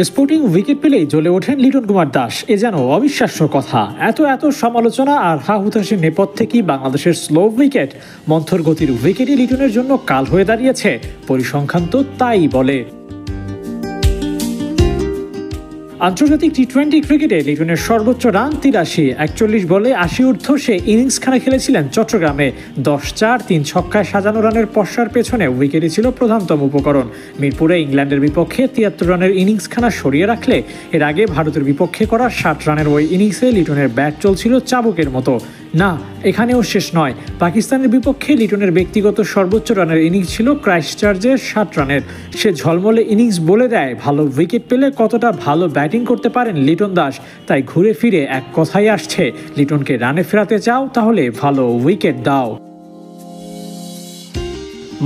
Sporting wicket পেলেই জ্বলে ওঠেন লিটন কুমার দাস। এ যেন অবিশ্বাস্য কথা। এত সমালোচনা আর হা হুতাশের নেপথ্যে কি বাংলাদেশের স্লো উইকেট, মন্থর গতির উইকেটই লিটনের জন্য কাল হয়ে দাঁড়িয়েছে? পরিসংখ্যান তো তাই বলে। আন্তর্জাতিক টি-20 ক্রিকেটে লিটনের সর্বোচ্চ রান ৮৩। ৪১ বলে ৮০ ঊর্ধ্ব সে ইনিংসখানা খেলেছিলেন চট্টগ্রামে। ১০-৪ ৩ ছক্কায় সাজানো রানের পশ্চার পেছনে উইকেটই ছিল প্রধানতম উপকরণ। মিরপুরে ইংল্যান্ডের বিপক্ষে ৭৩ রানের ইনিংসখানা সরিয়ে রাখলে এর আগে ভারতের বিপক্ষে করা ৬০ রানের ওই ইনিংসে লিটনের ব্যাট চলছিল চাবুকের মতো। না, এখানেও শেষ নয়। পাকিস্তানের বিপক্ষে লিটনের ব্যক্তিগত সর্বোচ্চ রানের ইনিংস ছিল ক্রাইস্টচার্চের ৬০ রানের। সে ঝলমলে ইনিংস বলে দেয় ভালো উইকেট পেলে কতটা ভালো ব্যাটিং করতে পারেন লিটন দাস। তাই ঘুরে ফিরে এক কথাই আসছে, লিটনকে রানে ফেরাতে চাও তাহলে ভালো উইকেট দাও।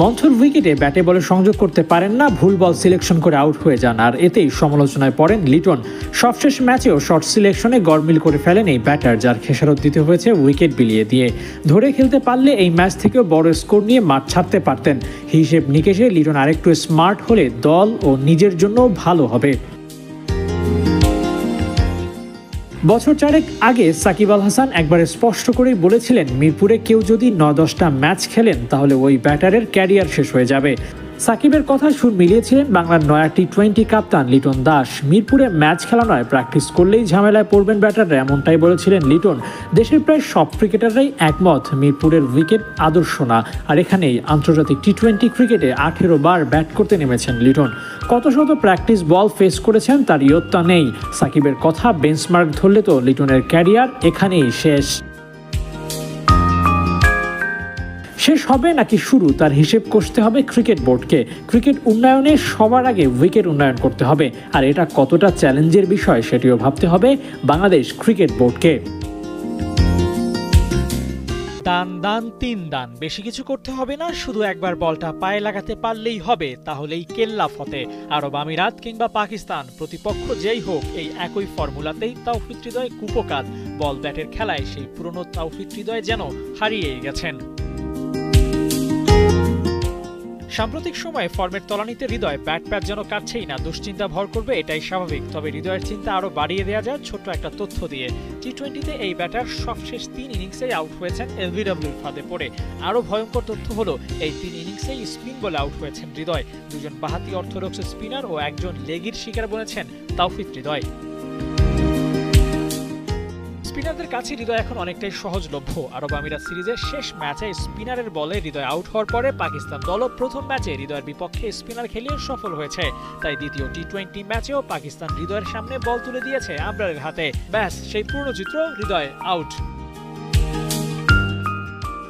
মন্থর উইকেটে ব্যাটে বলে সংযোগ করতে পারেন না, ভুল বল সিলেকশন করে আউট হয়ে যান, আর এতেই সমালোচনায় পড়েন লিটন। সবশেষ ম্যাচেও শর্ট সিলেকশনে গড়মিল করে ফেলেন এই ব্যাটার, যার খেসারত দিতে হয়েছে উইকেট বিলিয়ে দিয়ে। ধরে খেলতে পারলে এই ম্যাচ থেকেও বড় স্কোর নিয়ে মাঠ ছাড়তে পারতেন। হিসেব নিকেশে লিটন আরেকটু স্মার্ট হলে দল ও নিজের জন্য ভালো হবে। বছর ৪ আগে সাকিব আল হাসান একবার স্পষ্ট করেই বলেছিলেন, মিরপুরে কেউ যদি ৯-১০টা ম্যাচ খেলেন তাহলে ওই ব্যাটারের ক্যারিয়ার শেষ হয়ে যাবে। সাকিবের কথা সুর মিলিয়েছিলেন বাংলার নয়া টি-20 কাপ্তান লিটন দাস। মিরপুরে ম্যাচ খেলা নয়, প্র্যাকটিস করলেই ঝামেলায় পড়বেন ব্যাটাররা, এমনটাই বলেছিলেন লিটন। দেশের প্রায় সব ক্রিকেটাররাই একমত, মিরপুরের উইকেট আদর্শ না। আর এখানেই আন্তর্জাতিক টি-20 ক্রিকেটে ১৮ বার ব্যাট করতে নেমেছেন লিটন। কত শত প্র্যাকটিস বল ফেস করেছেন তার ইয়ত্তা নেই। সাকিবের কথা বেঞ্চমার্ক ধরলে তো লিটনের ক্যারিয়ার এখানেই শেষ। শেষ হবে নাকি শুরু, তার হিসেব কষতে হবে ক্রিকেট বোর্ডকে। ক্রিকেট উন্নয়নে সবার আগে উইকেট উন্নয়ন করতে হবে, আর এটা কতটা চ্যালেঞ্জের বিষয় সেটিও ভাবতে হবে বাংলাদেশ ক্রিকেট বোর্ডকে। দান ৩ দান, বেশি কিছু করতে হবে না, শুধু একবার বলটা পায়ে লাগাতে পারলেই হবে, তাহলেই কেল্লা ফতে। আরব আমিরাত কিংবা পাকিস্তান, প্রতিপক্ষ যেই হোক, এই একই ফর্মুলাতেই তাওফিক হৃদয় কুপোকাত। বল ব্যাটের খেলায় সেই পুরনো তাওফিক হৃদয় যেন হারিয়েই গেছেন। সাম্প্রতিক সময়ে ফর্মের তলানিতে হৃদয় ব্যাট যেন কাটছেই না। দুশ্চিন্তা ভর করবে এটাই স্বাভাবিক, তবে হৃদয়ের চিন্তা আরো বাড়িয়ে দেওয়া যায় ছোট্ট একটা তথ্য দিয়ে। টি-20তে এই ব্যাটার সবশেষ ৩ ইনিংসেই আউট হয়েছেন এলবিডব্লিউর ফাঁদে পড়ে। আরো ভয়ঙ্কর তথ্য হলো এই ৩ ইনিংসেই স্পিন বলে আউট হয়েছেন হৃদয়। দুজন বাহাতি অর্থোডক্স স্পিনার ও একজন লেগির শিকার বলেছেন তাওফিক হৃদয়। স্পিনারদের কাছে হৃদয় এখন অনেকটাই সহজলভ্য। আরব আমিরাত সিরিজের শেষ ম্যাচে স্পিনারের বলে হৃদয় আউট হওয়ার পরে পাকিস্তান দলও প্রথম ম্যাচে হৃদয়ের বিপক্ষে স্পিনার খেলিয়ে সফল হয়েছে। তাই দ্বিতীয় টি-20 ম্যাচেও পাকিস্তান হৃদয়ের সামনে বল তুলে দিয়েছে আবরারের হাতে। ব্যাস, সেই পূর্ণ চিত্র, হৃদয় আউট।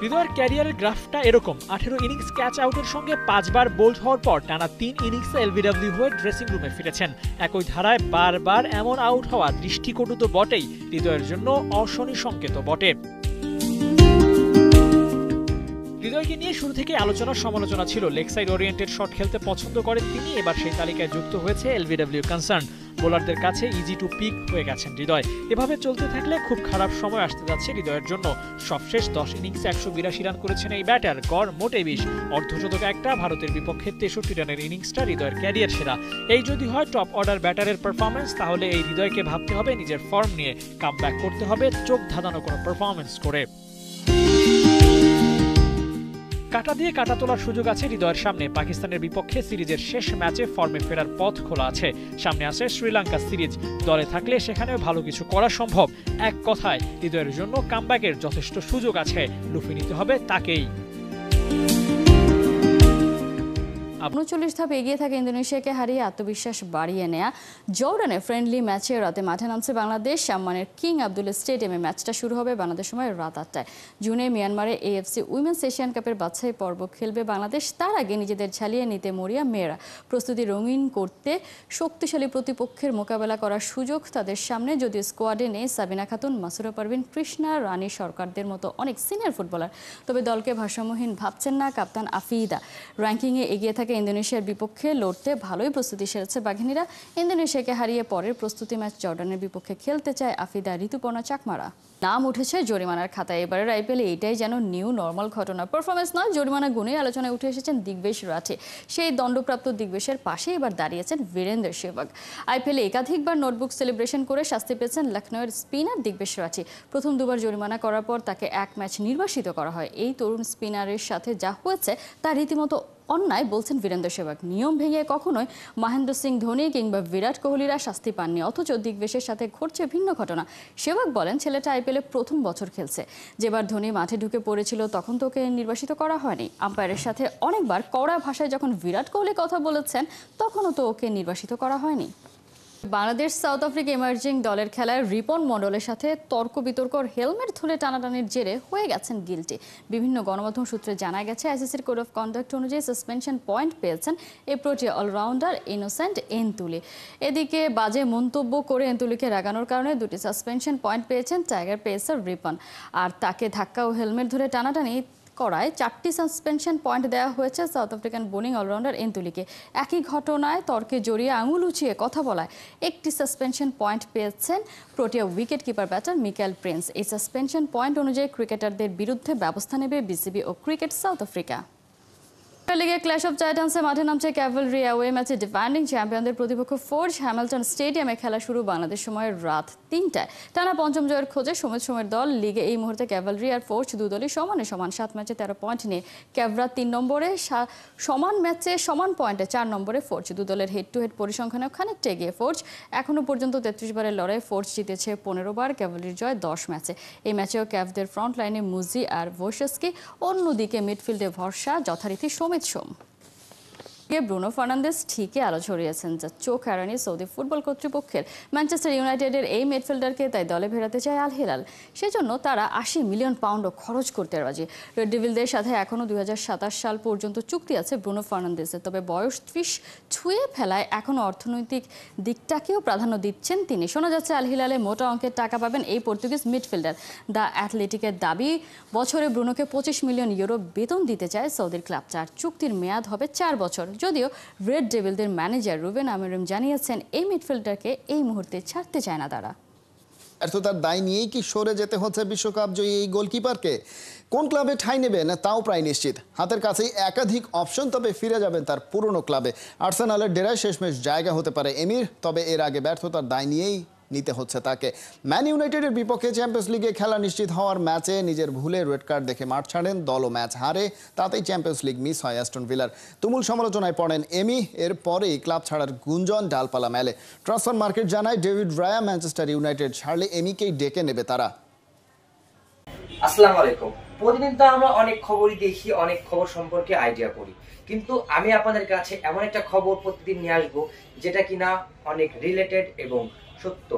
হৃদয়ের ক্যারিয়ারের গ্রাফটা এরকম: ১৮ ইনিংস ক্যাচ আউটের সঙ্গে ৫ বার বোল্ড হওয়ার পর টানা ৩ ইনিংসে এলবিডব্লিউ হয়ে ড্রেসিং রুমে ফিরেছেন। একই ধারায় বারবার এমন আউট হওয়া দৃষ্টিকটু তো বটেই, হৃদয়ের জন্য অশনি সংকেত বটে। হৃদয়কে নিয়ে শুরু থেকে আলোচনা সমালোচনা ছিল। লেগ সাইড ওরিয়েন্টেড শট খেলতে পছন্দ করেন তিনি। এবার সেই তালিকায় যুক্ত হয়েছে এলবিডব্লিউ কনসার্ন। বোলারদের কাছে ইজি টু পিক হয়ে গেছেন হৃদয়। এভাবে চলতে থাকলে খুব খারাপ সময় আসতে যাচ্ছে হৃদয়ের জন্য। সবশেষ ১০ ইনিংসে ১৮২ রান করেছেন এই ব্যাটার, গড় মোটে ২০। অর্ধশতক একটা, ভারতের বিপক্ষে ৬৩ রানের ইনিংসটা হৃদয়ের ক্যারিয়ার সেরা। এই যদি হয় টপ অর্ডার ব্যাটারের পারফরমেন্স, তাহলে এই হৃদয়কে ভাবতে হবে নিজের ফর্ম নিয়ে। কামব্যাক করতে হবে চোখ ধাঁধানো কোনো পারফরমেন্স করে। কাটা দিয়ে কাটা তোলার সুযোগ আছে হৃদয়ের সামনে। পাকিস্তানের বিপক্ষে সিরিজের শেষ ম্যাচে ফর্মে ফেরার পথ খোলা আছে। সামনে আছে শ্রীলঙ্কা সিরিজ। দলে থাকলে সেখানেও ভালো কিছু করা সম্ভব। এক কথায়, হৃদয়ের জন্য কামব্যাকের যথেষ্ট সুযোগ আছে। লুফে নিতে হবে তাকেই। ৩৯ ধাপে এগিয়ে থাকে ইন্দোনেশিয়াকে হারিয়ে আত্মবিশ্বাস বাড়িয়ে নেয়া জর্ডানে ফ্রেন্ডলি ম্যাচে রাতে মাঠে নামছে বাংলাদেশ। সাম্মানের কিং আবদুল্লা স্টেডিয়ামে ম্যাচটা শুরু হবে বাংলাদেশ সময় রাত ৮টায়। জুনে মিয়ানমারে এএফসি উইমেন্স এশিয়ান কাপের বাছাই পর্ব খেলবে বাংলাদেশ। তার আগে নিজেদের ঝালিয়ে নিতে মরিয়া মেয়েরা। প্রস্তুতি রঙিন করতে শক্তিশালী প্রতিপক্ষের মোকাবেলা করার সুযোগ তাদের সামনে। যদিও স্কোয়াডে নেই সাবিনা খাতুন, মাসুরা পারভিন, কৃষ্ণা রানী সরকারদের মতো অনেক সিনিয়র ফুটবলার, তবে দলকে ভারসাম্যহীন ভাবছেন না কাপ্তান আফিদা। র্যাঙ্কিংয়ে এগিয়ে থাকে ইন্দোনেশিয়ার বিপক্ষে লড়তে ভালোই প্রস্তুতি সেরেছে বাঘিনীরা। ইন্দোনেশিয়াকে হারিয়ে পরের প্রস্তুতি ম্যাচ জর্ডানের বিপক্ষে খেলতে চায় আফিদা ঋতুপর্ণা চাকমারা। নাম উঠেছে জরিমানার খাতায়। এবারের আইপিএলে এটাই যেন নিউ নর্মাল ঘটনা। পারফরমেন্স নয়, জরিমানা গুণে আলোচনায় উঠে এসেছেন দিগ্বেশ রাঠে। সেই দণ্ডপ্রাপ্ত দিগ্বেশের পাশে এবার দাঁড়িয়েছেন বীরেন্দর সেহবাগ। আইপিএলে একাধিকবার নোটবুক সেলিব্রেশন করে শাস্তি পেয়েছেন লখনৌয়ের স্পিনার দিগ্বেশ রাঠে। প্রথম দুবার জরিমানা করার পর তাকে এক ম্যাচ নির্বাসিত করা হয়। এই তরুণ স্পিনারের সাথে যা হয়েছে তা রীতিমতো অন্যায় বলছেন বীরেন্দর সেহবাগ। নিয়ম ভেঙে কখনোই মহেন্দ্র সিং ধোনি কিংবা বিরাট কোহলিরা শাস্তি পাননি, অথচ দিগ্বেশের সাথে ঘটছে ভিন্ন ঘটনা। সেহবাগ বলেন, ছেলেটা আইপিএলে প্রথম বছর খেলছে। যেবার ধোনি মাঠে ঢুকে পড়েছিল তখন তোকে নির্বাসিত করা হয়নি। আম্পায়ারের সাথে অনেকবার কড়া ভাষায় যখন বিরাট কোহলি কথা বলেছেন তখনও তো ওকে নির্বাসিত করা হয়নি। বাংলাদেশ সাউথ আফ্রিকা ইমার্জিং দলের খেলায় রিপন মণ্ডলের সাথে তর্ক বিতর্কর হেলমেট ধরে টানাটানির জেরে হয়ে গেছেন গিলটি। বিভিন্ন গণমাধ্যম সূত্রে জানা গেছে, আইসিসির কোড অফ কন্ডাক্ট অনুযায়ী সাসপেনশন পয়েন্ট পেয়েছেন এই প্রোটিয়া অলরাউন্ডার ইনোসেন্ট এন্তুলি। এদিকে বাজে মন্তব্য করে এন্তুলিকে রাগানোর কারণে দুটি সাসপেনশন পয়েন্ট পেয়েছেন টাইগার পেসার রিপন। আর তাকে ধাক্কা ও হেলমেট ধরে টানাটানি করায় 4টি সাসপেনশন পয়েন্ট দেওয়া হয়েছে সাউথ আফ্রিকান বোলিং অলরাউন্ডার এন্তুলিকে। একই ঘটনায় তর্কে জড়িয়ে আঙুল উঁচিয়ে কথা বলায় 1টি সাসপেনশন পয়েন্ট পেয়েছেন Protea wicket keeper batter Mikel Prince. এই সাসপেনশন পয়েন্ট অনুযায়ী ক্রিকেটারদের বিরুদ্ধে ব্যবস্থা নেবে বিসিবি ও ক্রিকেট সাউথ আফ্রিকা। লিগে ক্ল্যাশ অফ টাইটান্সে মাঠে নামছে ক্যাভেলরি। অ্যাওয়ে ম্যাচে ডিফেন্ডিং চ্যাম্পিয়নদের প্রতিপক্ষ ফোর্জ হ্যামিল্টন স্টেডিয়ামে খেলা শুরু বাংলাদেশ সময় রাত 3টায়। টানা পঞ্চম জয়ের খোঁজে সমিত সোমের দল। লিগে এই মুহূর্তে ক্যাভেলরি আর ফোর্জ দুদলই সমানে সমান। 7 ম্যাচে 13 পয়েন্ট নিয়ে ক্যাভরা 3 নম্বরে, সমান ম্যাচে সমান পয়েন্টে 4 নম্বরে ফোর্জ। দুদলের হেড টু হেড পরিসংখ্যানেও খানিকটা এগিয়ে ফোর্জ। এখনও পর্যন্ত 33 বারের লড়াই ফোর্জ জিতেছে 15 বার, ক্যাভেলরির জয় 10 ম্যাচে। এই ম্যাচেও ক্যাভদের ফ্রন্ট লাইনে মুজি আর ভোশেস্কি, অন্যদিকে মিডফিল্ডে ভরসা যথারীতি সোম। ব্রুনো ফার্নান্দেস ঠিকই আলো ছড়িয়েছেন, যা চোখ এড়ায়নি সৌদি ফুটবল কর্তৃপক্ষের। ম্যানচেস্টার ইউনাইটেডের এই মিডফিল্ডারকে তাই দলে ফেরাতে চায় আল হিলাল। সেজন্য তারা 80 মিলিয়ন পাউন্ডও খরচ করতে রাজি। রেড ডেভিলদের সাথে এখনও 2027 সাল পর্যন্ত চুক্তি আছে ব্রুনো ফার্নান্দেসের। তবে বয়স 30 ছুঁয়ে ফেলায় এখনও অর্থনৈতিক দিকটাকেও প্রাধান্য দিচ্ছেন তিনি। শোনা যাচ্ছে আল হিলালে মোটা অঙ্কের টাকা পাবেন এই পর্তুগিজ মিডফিল্ডার। দ্য অ্যাথলেটিকের দাবি, বছরে ব্রুনোকে 25 মিলিয়ন ইউরো বেতন দিতে চায় সৌদির ক্লাবটা। চুক্তির মেয়াদ হবে 4 বছর। যদিও রেড ডেভিলদের ম্যানেজার রুবেন আমিরুম জানিয়েছেন এই মিডফিল্ডারকে এই মুহূর্তে ছাড়তে চায় না তারা। ব্যর্থতার দায় নিয়েই কি সরে যেতে হচ্ছে বিশ্বকাপ জয়ী এই গোলকিপারকে? কোন ক্লাবে ঠাঁই নেবেন তাও প্রায় নিশ্চিত। হাতের কাছেই একাধিক অপশন, তবে ফিরে যাবেন তার পুরনো ক্লাবে। আর্সেনালের ডেরায় শেষমেশ জায়গা হতে পারে এমির, তবে এর আগে ব্যর্থতার দায় নিয়েই নিতে হচ্ছে তাকে। ম্যান ইউনাইটেডের বিপক্ষে চ্যাম্পিয়ন্স লিগে খেলা নিশ্চিত হওয়ার ম্যাচে নিজের ভুলে রেড কার্ড দেখে মাঠ ছাড়েন, দলও ম্যাচ হারে। তাতেই চ্যাম্পিয়ন্স লিগ মিস হয় অ্যাস্টন ভিলার। তুমুল সমালোচনায় পড়েন এমি। এরপরেই ক্লাব ছাড়ার গুঞ্জন ডালপালা মেলে। ট্রান্সফার মার্কেট জানায় ডেভিড রায়া ম্যানচেস্টার ইউনাইটেড ছাড়লে এমিকেই ডেকে নেবে তারা। আসসালামু আলাইকুম। প্রতিদিন তো আমরা অনেক খবরই দেখি, অনেক খবর সম্পর্কে আইডিয়া করি, কিন্তু আমি আপনাদের কাছে এমন একটা খবর প্রতিদিন নিয়ে আসবো যেটা কিনা অনেক রিলেটেড এবং সত্য।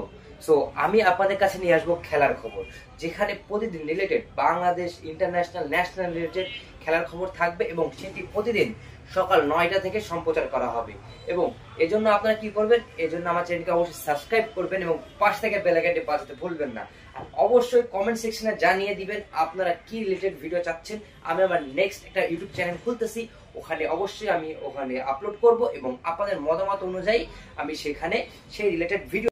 সো আমি আপনাদের কাছে নিয়ে আসবো খেলার খবর, যেখানে প্রতিদিন related Bangladesh, international, national related খেলার খবর থাকবে এবং সেটি প্রতিদিন সকাল 9টা থেকে সম্প্রচার করা হবে। এবং এজন্য আপনারা কি করবেন, এজন্য আমার চ্যানেলকে অবশ্যই সাবস্ক্রাইব করবেন এবং পাশ থেকে বেল আইকনটি বাজাতে ভুলবেন না। আর অবশ্যই কমেন্ট সেকশনে জানিয়ে দিবেন আপনারা কি রিলেটেড ভিডিও চাচ্ছেন। আমি আমার নেক্সট একটা ইউটিউব চ্যানেল খুলতেছি, ওখানে অবশ্যই আমি ওখানে আপলোড করব এবং আপনাদের মতামত অনুযায়ী আমি সেখানে সেই রিলেটেড ভিডিও